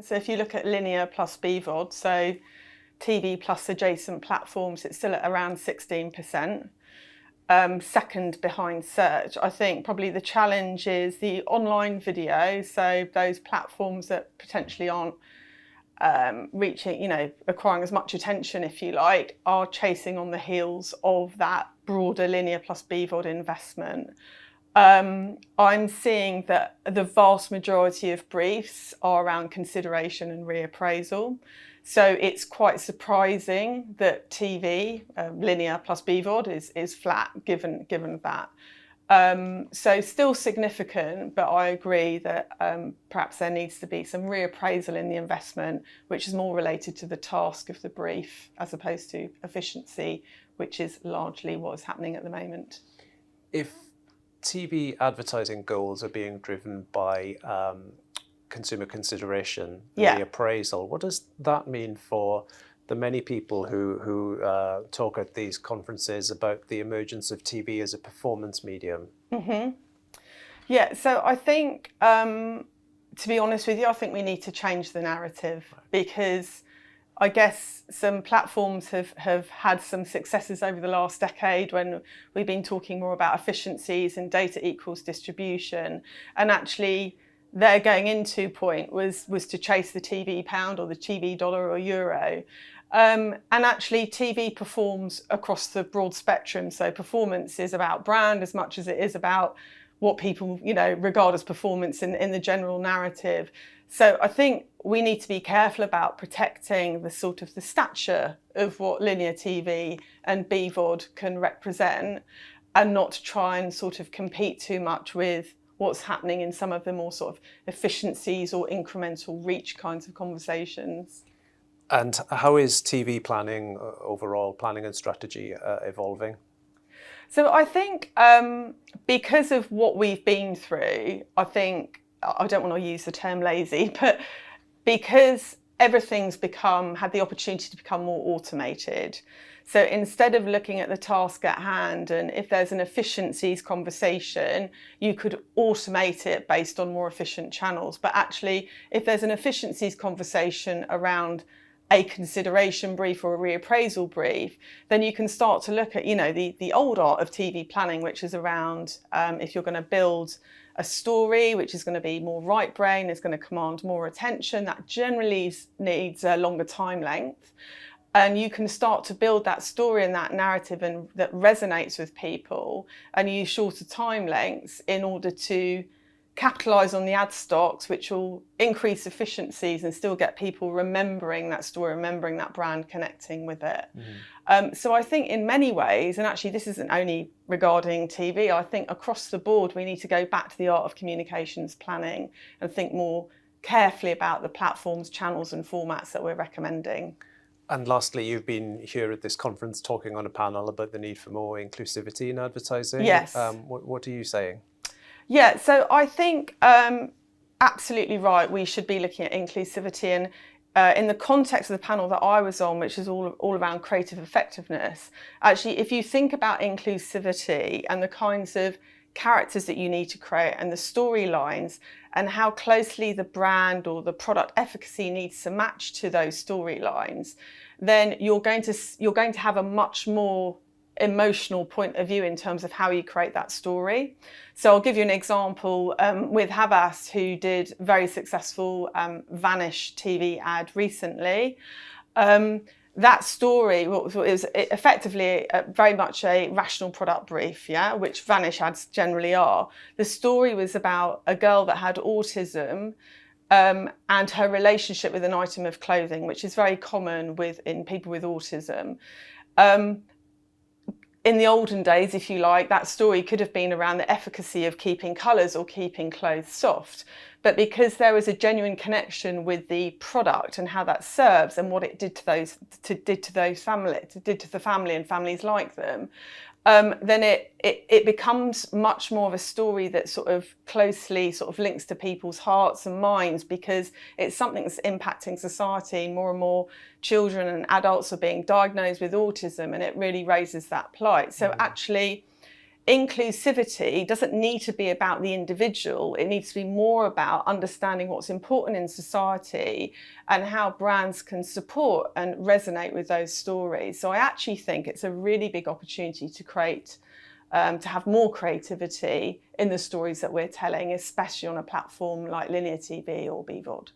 So if you look at linear plus BVOD, so TV plus adjacent platforms, it's still at around 16%. Second behind search. I think probably the challenge is the online video, so those platforms that potentially aren't reaching, acquiring as much attention, if you like, are chasing on the heels of that broader linear plus BVOD investment. I'm seeing that the vast majority of briefs are around consideration and reappraisal. So it's quite surprising that TV, linear plus BVOD, is flat given that. So still significant, but I agree that perhaps there needs to be some reappraisal in the investment, which is more related to the task of the brief as opposed to efficiency, which is largely what is happening at the moment. If TV advertising goals are being driven by consumer consideration, reappraisal, what does that mean for the many people who talk at these conferences about the emergence of TV as a performance medium? Mm-hmm. Yeah, so I think, to be honest with you, I think we need to change the narrative, because I guess some platforms have had some successes over the last decade when we've been talking more about efficiencies and data equals distribution. And actually, their going into point was to chase the TV pound or the TV dollar or euro. And actually, TV performs across the broad spectrum. So performance is about brand as much as it is about what people, regard as performance in the general narrative. So I think we need to be careful about protecting the sort of the stature of what linear TV and BVOD can represent, and not to try and sort of compete too much with what's happening in some of the more sort of efficiencies or incremental reach kinds of conversations. And how is TV planning, overall planning and strategy, evolving? So I think because of what we've been through, I think, I don't want to use the term lazy, but because everything's had the opportunity to become more automated. So instead of looking at the task at hand, and if there's an efficiencies conversation, you could automate it based on more efficient channels. But actually, if there's an efficiencies conversation around a consideration brief or a reappraisal brief, then you can start to look at, the old art of TV planning, which is around if you're going to build a story which is going to be more right brain, is going to command more attention, that generally needs a longer time length. And you can start to build that story and that narrative and that resonates with people, and use shorter time lengths in order to capitalise on the ad stocks, which will increase efficiencies and still get people remembering that story, remembering that brand, connecting with it. Mm-hmm. So I think in many ways, and actually this isn't only regarding TV, I think across the board we need to go back to the art of communications planning and think more carefully about the platforms, channels and formats that we're recommending. And lastly, you've been here at this conference talking on a panel about the need for more inclusivity in advertising. Yes. What are you saying? Yeah, so I think absolutely right, we should be looking at inclusivity. And in the context of the panel that I was on, which is all around creative effectiveness, actually, if you think about inclusivity and the kinds of characters that you need to create and the storylines and how closely the brand or the product efficacy needs to match to those storylines, then you're going to have a much more emotional point of view in terms of how you create that story. So I'll give you an example with Havas, who did very successful Vanish TV ad recently. That story was effectively very much a rational product brief, which Vanish ads generally are. The story was about a girl that had autism and her relationship with an item of clothing, which is very common in people with autism. In the olden days, if you like, that story could have been around the efficacy of keeping colours or keeping clothes soft. But because there was a genuine connection with the product and how that serves and what it did to the family and families like them, then it becomes much more of a story that sort of closely links to people's hearts and minds, because it's something that's impacting society. More and more children and adults are being diagnosed with autism, and it really raises that plight. So actually, inclusivity doesn't need to be about the individual. It needs to be more about understanding what's important in society and how brands can support and resonate with those stories. So I actually think it's a really big opportunity to create, to have more creativity in the stories that we're telling, especially on a platform like linear TV or BVOD.